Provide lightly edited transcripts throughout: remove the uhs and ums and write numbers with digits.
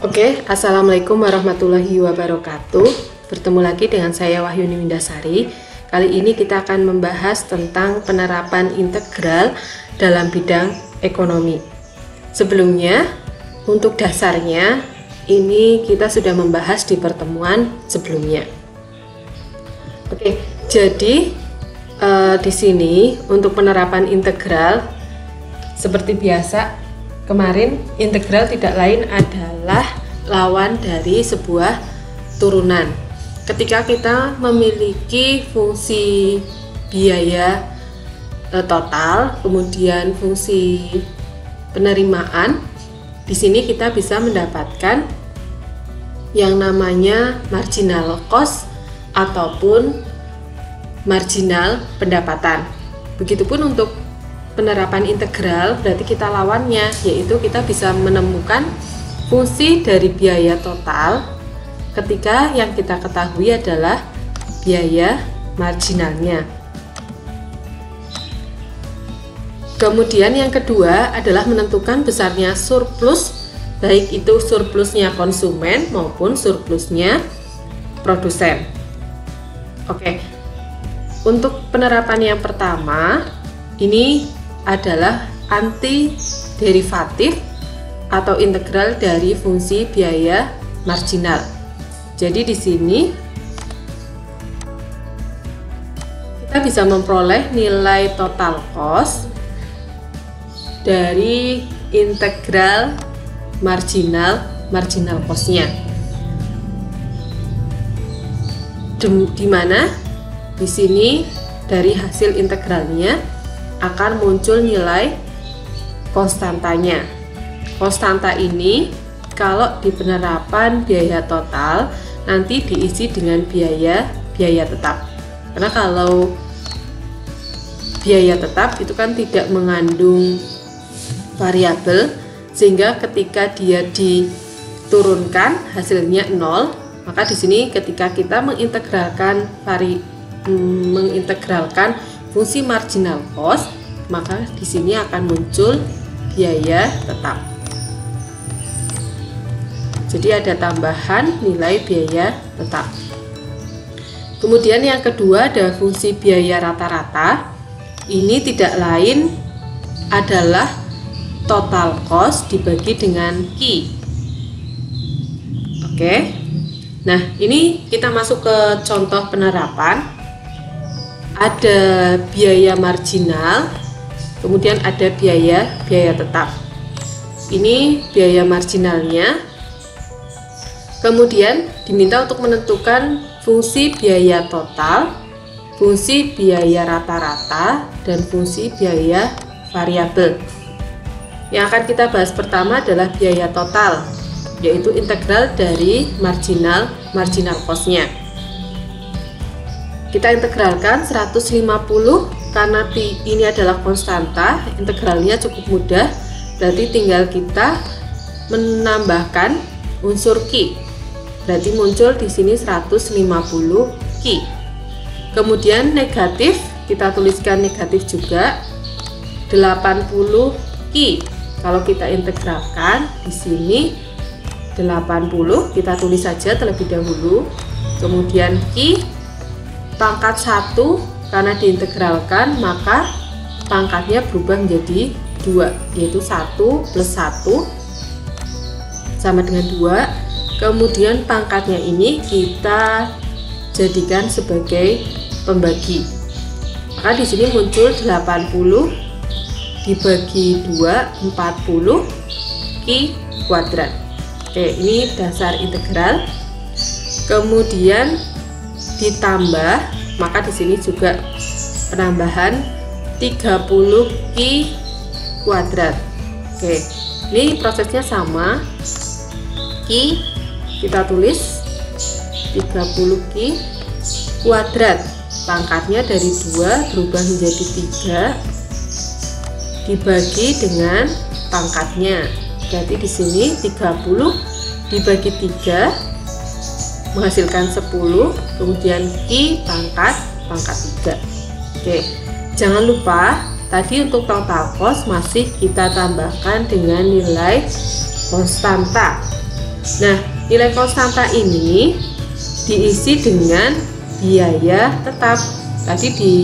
Oke, Assalamualaikum warahmatullahi wabarakatuh. Bertemu lagi dengan saya Wahyuni Windasari. Kali ini kita akan membahas tentang penerapan integral dalam bidang ekonomi. Sebelumnya, untuk dasarnya, ini kita sudah membahas di pertemuan sebelumnya. Oke, jadi di sini untuk penerapan integral seperti biasa, kemarin integral tidak lain adalah lawan dari sebuah turunan. Ketika kita memiliki fungsi biaya total, kemudian fungsi penerimaan, di sini kita bisa mendapatkan yang namanya marginal cost ataupun marginal pendapatan. Begitupun untuk penerapan integral, berarti kita lawannya, yaitu kita bisa menemukan fungsi dari biaya total ketika yang kita ketahui adalah biaya marginalnya. Kemudian yang kedua adalah menentukan besarnya surplus, baik itu surplusnya konsumen maupun surplusnya produsen. Oke, untuk penerapan yang pertama, ini adalah anti derivatif atau integral dari fungsi biaya marginal. Jadi di sini kita bisa memperoleh nilai total cost dari integral marginal cost-nya. Di mana di sini dari hasil integralnya akan muncul nilai konstantanya. Konstanta ini kalau di penerapan biaya total nanti diisi dengan biaya tetap. Karena kalau biaya tetap itu kan tidak mengandung variabel, sehingga ketika dia diturunkan hasilnya 0, maka di sini ketika kita mengintegralkan fungsi marginal cost, maka di sini akan muncul biaya tetap. Jadi ada tambahan nilai biaya tetap. Kemudian yang kedua ada fungsi biaya rata-rata. Ini tidak lain adalah total cost dibagi dengan Q. Oke. Nah, ini kita masuk ke contoh penerapan. Ada biaya marginal, kemudian ada biaya tetap. Ini biaya marginalnya. Kemudian diminta untuk menentukan fungsi biaya total, fungsi biaya rata-rata, dan fungsi biaya variabel. Yang akan kita bahas pertama adalah biaya total, yaitu integral dari marginal cost-nya. Kita integralkan 150 karena ini adalah konstanta, integralnya cukup mudah, berarti tinggal kita menambahkan unsur Q. Berarti muncul di sini 150 Q. Kemudian negatif, kita tuliskan negatif juga 80 Q. Kalau kita integralkan di sini 80, kita tulis saja terlebih dahulu. Kemudian Q pangkat 1, karena diintegralkan maka pangkatnya berubah menjadi 2, yaitu 1 plus 1 sama dengan 2. Kemudian pangkatnya ini kita jadikan sebagai pembagi. Maka di sini muncul 80 dibagi 2, 40 Q kuadrat. Oke, ini dasar integral. Kemudian ditambah, maka di sini juga penambahan 30 Q kuadrat. Oke, ini prosesnya sama. Q kita tulis 30 Q kuadrat, pangkatnya dari 2 berubah menjadi 3 dibagi dengan pangkatnya. Berarti di sini 30 dibagi 3 menghasilkan 10, kemudian Q pangkat 3. Oke, jangan lupa tadi untuk total cost masih kita tambahkan dengan nilai konstanta. Nah, nilai konstanta ini diisi dengan biaya tetap. Tadi di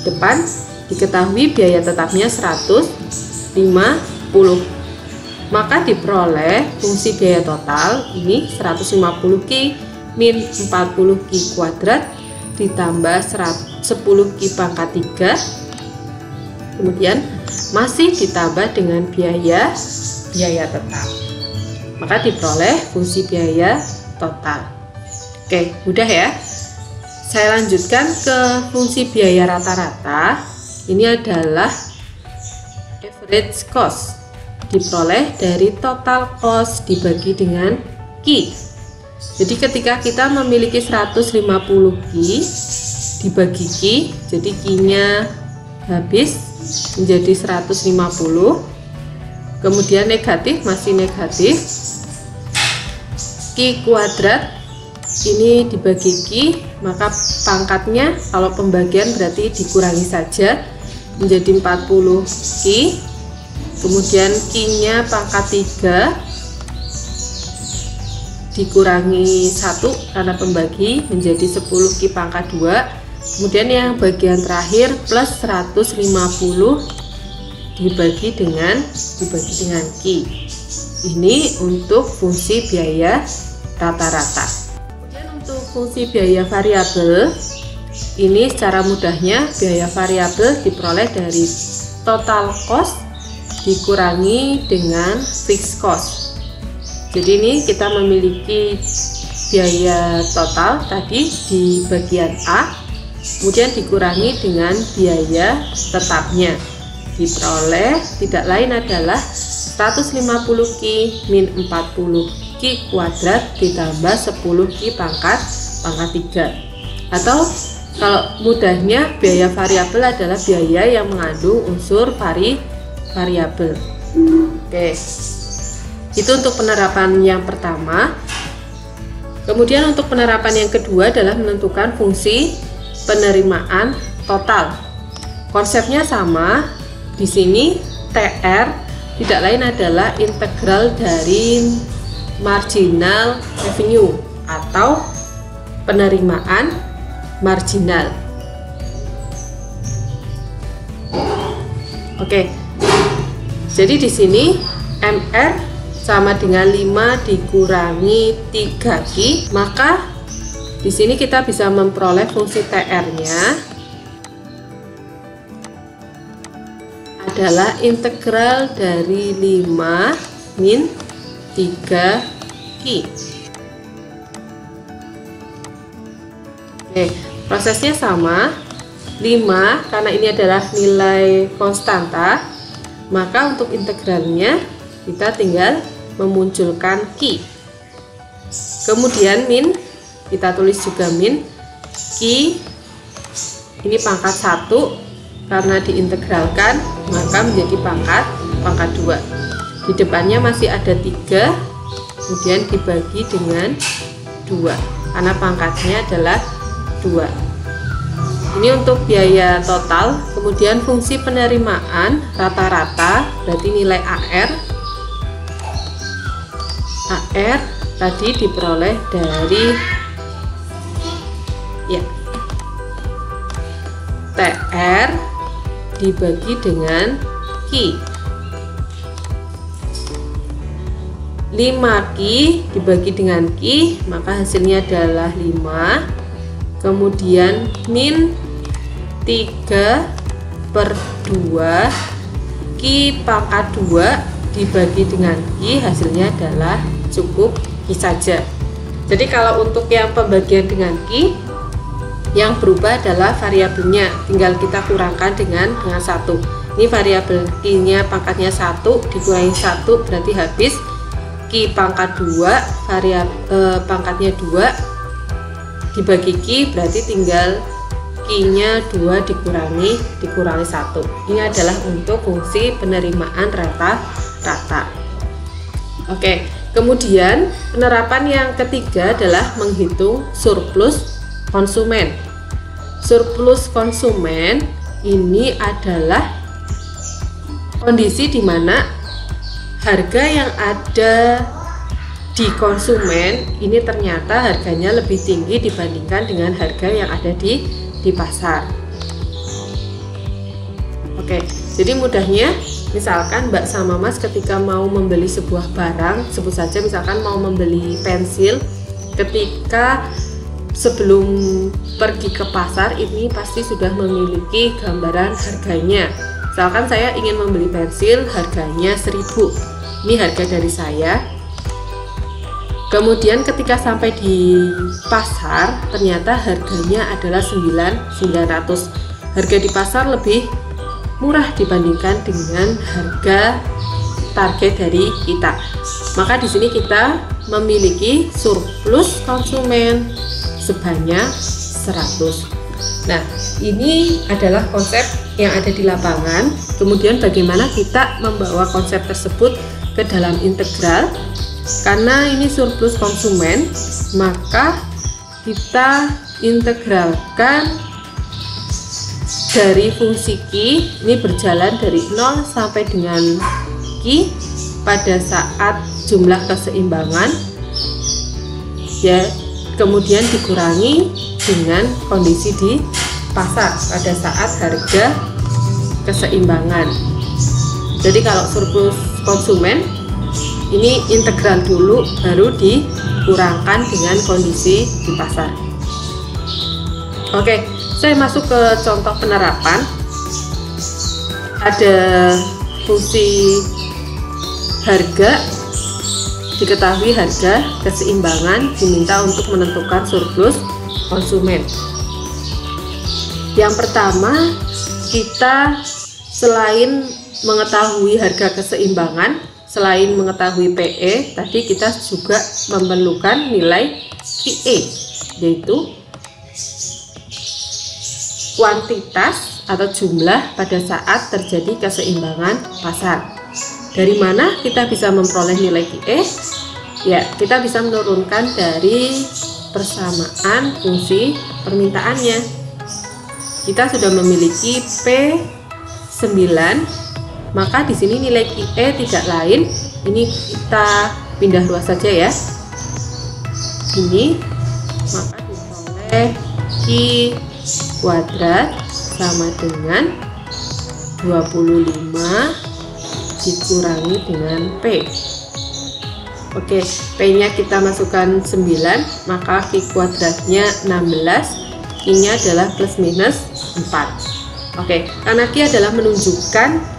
depan diketahui biaya tetapnya 150. Maka diperoleh fungsi biaya total ini 150Q min 40Q kuadrat ditambah 10Q pangkat 3. Kemudian masih ditambah dengan biaya tetap. Maka diperoleh fungsi biaya total. Oke, mudah ya. Saya lanjutkan ke fungsi biaya rata-rata. Ini adalah average cost, diperoleh dari total cost dibagi dengan Q. Jadi ketika kita memiliki 150Q dibagi Q, jadi Q-nya habis menjadi 150. Kemudian negatif, masih negatif. Q kuadrat ini dibagi Q, maka pangkatnya kalau pembagian berarti dikurangi saja menjadi 40Q. Kemudian Q-nya pangkat 3 dikurangi 1 karena pembagi menjadi 10Q pangkat 2. Kemudian yang bagian terakhir plus 150 dibagi dengan Q. Ini untuk fungsi biaya rata-rata. Untuk fungsi biaya variabel, ini secara mudahnya biaya variabel diperoleh dari total cost dikurangi dengan fixed cost. Jadi ini kita memiliki biaya total tadi di bagian A, kemudian dikurangi dengan biaya tetapnya. Diperoleh tidak lain adalah 150Q min 40Q kuadrat ditambah 10Q pangkat 3. Atau kalau mudahnya biaya variabel adalah biaya yang mengandung unsur variabel. Oke, itu untuk penerapan yang pertama. Kemudian untuk penerapan yang kedua adalah menentukan fungsi penerimaan total. Konsepnya sama. Di sini TR tidak lain adalah integral dari marginal revenue atau penerimaan marginal. Oke. Jadi di sini MR sama dengan 5 dikurangi 3Q, maka di sini kita bisa memperoleh fungsi TR-nya adalah integral dari 5 min 3Q. Oke, prosesnya sama. 5 karena ini adalah nilai konstanta, maka untuk integralnya kita tinggal memunculkan Q. Kemudian min, kita tulis juga min Q ini pangkat 1, karena diintegralkan maka menjadi pangkat 2. Di depannya masih ada 3, kemudian dibagi dengan 2 karena pangkatnya adalah 2. Ini untuk biaya total. Kemudian fungsi penerimaan rata-rata berarti nilai AR tadi diperoleh dari TR dibagi dengan Q. 5Q dibagi dengan Q, maka hasilnya adalah 5. Kemudian min 3/2 Q pangkat 2 dibagi dengan Q, hasilnya adalah cukup Q saja. Jadi kalau untuk yang pembagian dengan Q, yang berubah adalah variabelnya, tinggal kita kurangkan dengan 1. Ini variabel Q-nya pangkatnya 1 dikurangi 1 berarti habis. Q pangkat 2 pangkatnya 2 dibagi Q berarti tinggal Q-nya 2 dikurangi 1. Ini adalah untuk fungsi penerimaan rata-rata. Oke, kemudian penerapan yang ketiga adalah menghitung surplus konsumen. Surplus konsumen ini adalah kondisi di mana harga yang ada di konsumen ini ternyata harganya lebih tinggi dibandingkan dengan harga yang ada di pasar. Oke, jadi mudahnya misalkan Mbak sama Mas ketika mau membeli sebuah barang, sebut saja misalkan mau membeli pensil, ketika sebelum pergi ke pasar ini pasti sudah memiliki gambaran harganya. Misalkan saya ingin membeli pensil harganya 1.000, ini harga dari saya. Kemudian ketika sampai di pasar ternyata harganya adalah 9.900. Harga di pasar lebih murah dibandingkan dengan harga target dari kita. Maka di sini kita memiliki surplus konsumen sebanyak 100. Nah, ini adalah konsep yang ada di lapangan. Kemudian bagaimana kita membawa konsep tersebut ke dalam integral? Karena ini surplus konsumen, maka kita integralkan dari fungsi Q, ini berjalan dari 0 sampai dengan Q pada saat jumlah keseimbangan, ya, kemudian dikurangi dengan kondisi di pasar pada saat harga keseimbangan. Jadi kalau surplus konsumen ini integral dulu, baru dikurangkan dengan kondisi di pasar. Oke, saya masuk ke contoh penerapan. Ada fungsi harga, diketahui harga keseimbangan, diminta untuk menentukan surplus konsumen. Yang pertama, kita selain mengetahui harga keseimbangan, selain mengetahui PE, tadi kita juga memerlukan nilai QE, yaitu kuantitas atau jumlah pada saat terjadi keseimbangan pasar. Dari mana kita bisa memperoleh nilai QE? Ya, kita bisa menurunkan dari persamaan fungsi permintaannya. Kita sudah memiliki P9, maka di sini nilai QE tidak lain, ini kita pindah ruas saja ya. Ini maka diperoleh Q kuadrat sama dengan 25 dikurangi dengan P. Oke, P-nya kita masukkan 9, maka Q kuadratnya 16, Q-nya adalah plus minus 4. Oke, karena Q adalah menunjukkan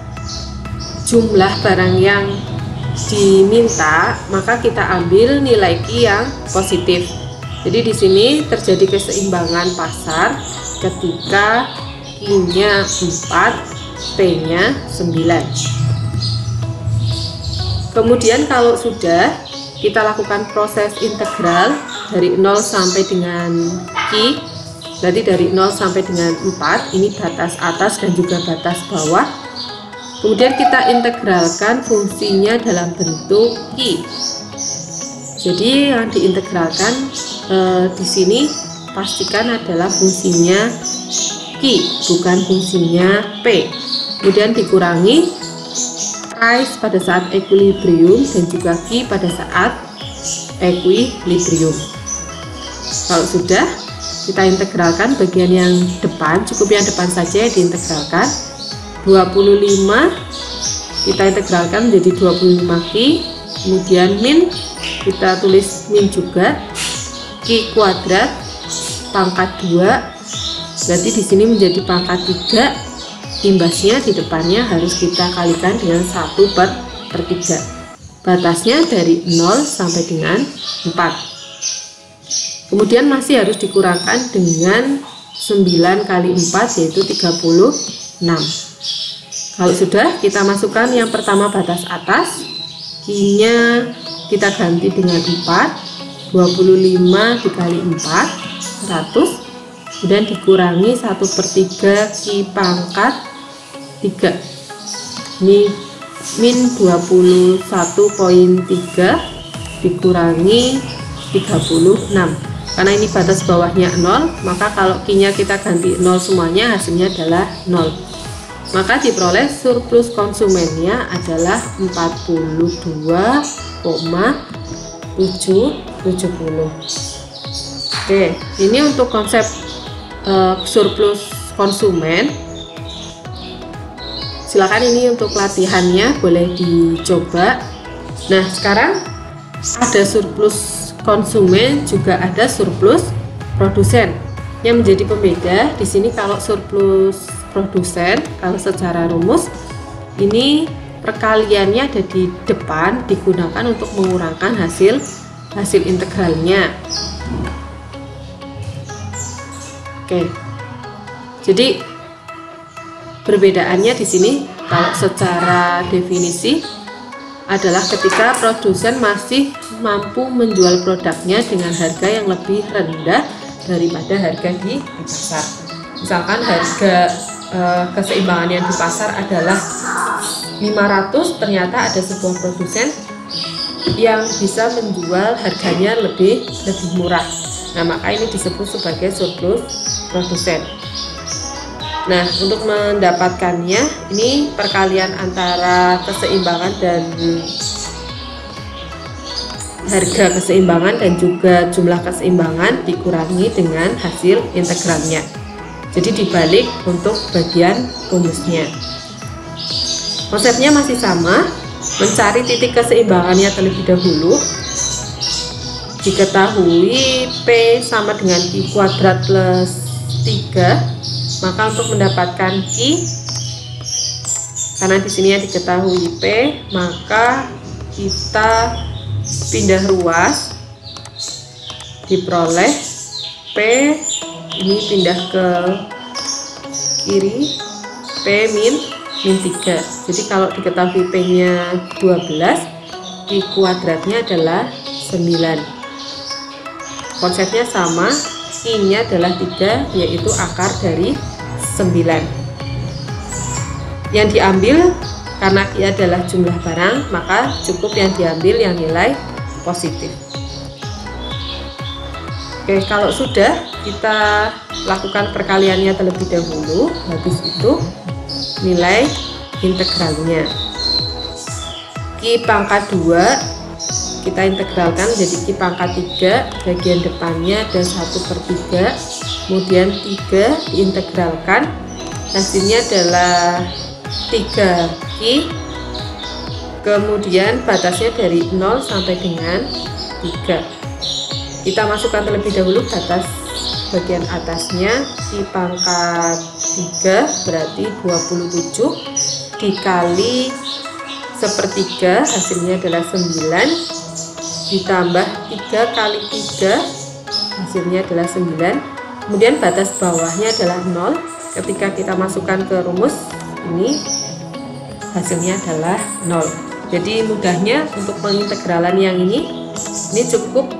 jumlah barang yang diminta, maka kita ambil nilai Q yang positif. Jadi di sini terjadi keseimbangan pasar ketika Q-nya 4, P-nya 9. Kemudian kalau sudah kita lakukan proses integral dari 0 sampai dengan Q, berarti dari 0 sampai dengan 4, ini batas atas dan juga batas bawah. Kemudian kita integralkan fungsinya dalam bentuk Q. Jadi yang diintegralkan di sini pastikan adalah fungsinya Q, bukan fungsinya P. Kemudian dikurangi price pada saat equilibrium dan juga Q pada saat equilibrium. Kalau sudah, kita integralkan bagian yang depan, cukup yang depan saja diintegralkan. 25 kita integralkan menjadi 25 Q, kemudian min kita tulis min juga, Q kuadrat pangkat 2, berarti di sini menjadi pangkat 3, imbasnya di depannya harus kita kalikan dengan 1/3. Batasnya dari 0 sampai dengan 4. Kemudian masih harus dikurangkan dengan 9 kali 4, yaitu 36. Kalau sudah, kita masukkan yang pertama batas atas, Q-nya kita ganti dengan 4, 25 dikali 4, 100, kemudian dikurangi 1/3 Q pangkat 3. Ini min 21,3 dikurangi 36. Karena ini batas bawahnya 0, maka kalau Q-nya kita ganti 0 semuanya, hasilnya adalah 0. Maka diperoleh surplus konsumennya adalah 42,5 770. Oke, ini untuk konsep surplus konsumen. Silakan ini untuk latihannya, boleh dicoba. Nah, sekarang ada surplus konsumen, juga ada surplus produsen. Yang menjadi pembeda di sini, kalau surplus produsen, kalau secara rumus ini perkaliannya ada di depan, digunakan untuk mengurangkan hasil integralnya. Oke, jadi perbedaannya di sini kalau secara definisi adalah ketika produsen masih mampu menjual produknya dengan harga yang lebih rendah daripada harga di pasar. Misalkan harga keseimbangan yang di pasar adalah 500, ternyata ada sebuah produsen yang bisa menjual harganya lebih murah. Nah, maka ini disebut sebagai surplus produsen. Nah, untuk mendapatkannya, ini perkalian antara keseimbangan dan harga keseimbangan dan juga jumlah keseimbangan dikurangi dengan hasil integralnya. Jadi dibalik untuk bagian rumusnya. Konsepnya masih sama, mencari titik keseimbangannya terlebih dahulu. Diketahui P sama dengan Q kuadrat plus 3, maka untuk mendapatkan Q, karena di sini diketahui P, maka kita pindah ruas, diperoleh P ini pindah ke kiri, P min 3. Jadi kalau diketahui P nya 12, Q kuadratnya adalah 9. Konsepnya sama, I-nya adalah 3, yaitu akar dari 9. Yang diambil karena I adalah jumlah barang, maka cukup yang diambil yang nilai positif. Oke, kalau sudah kita lakukan perkaliannya terlebih dahulu, habis itu nilai integralnya. Q pangkat 2 kita integralkan jadi Q pangkat 3, bagian depannya ada 1/3, kemudian 3 diintegralkan, hasilnya adalah 3Q, kemudian batasnya dari 0 sampai dengan 3. Kita masukkan terlebih dahulu batas bagian atasnya, Q pangkat 3 berarti 27 dikali 1/3, hasilnya adalah 9, ditambah 3 kali 3, hasilnya adalah 9. Kemudian batas bawahnya adalah 0. Ketika kita masukkan ke rumus ini, hasilnya adalah 0. Jadi mudahnya untuk pengintegralan yang ini cukup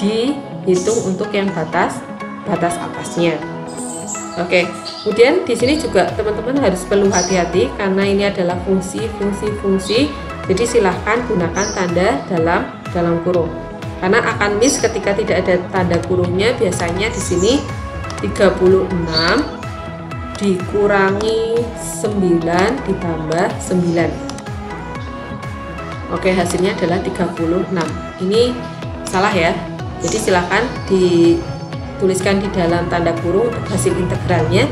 dihitung untuk yang batas atasnya. Oke, kemudian di sini juga teman-teman harus perlu hati-hati karena ini adalah fungsi. Jadi silahkan gunakan tanda dalam kurung. Karena akan miss ketika tidak ada tanda kurungnya. Biasanya di sini 36 dikurangi 9 ditambah 9. Oke, hasilnya adalah 36. Ini salah ya. Jadi silahkan dituliskan di dalam tanda kurung untuk hasil integralnya.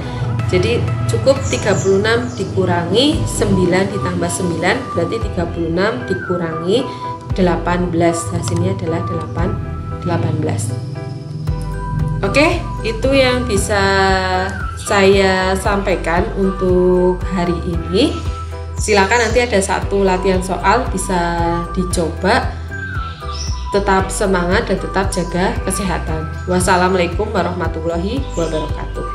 Jadi cukup 36 dikurangi 9 ditambah 9, berarti 36 dikurangi 18, hasilnya adalah 18. Oke, itu yang bisa saya sampaikan untuk hari ini. Silakan nanti ada satu latihan soal bisa dicoba. Tetap semangat dan tetap jaga kesehatan. Wassalamualaikum warahmatullahi wabarakatuh.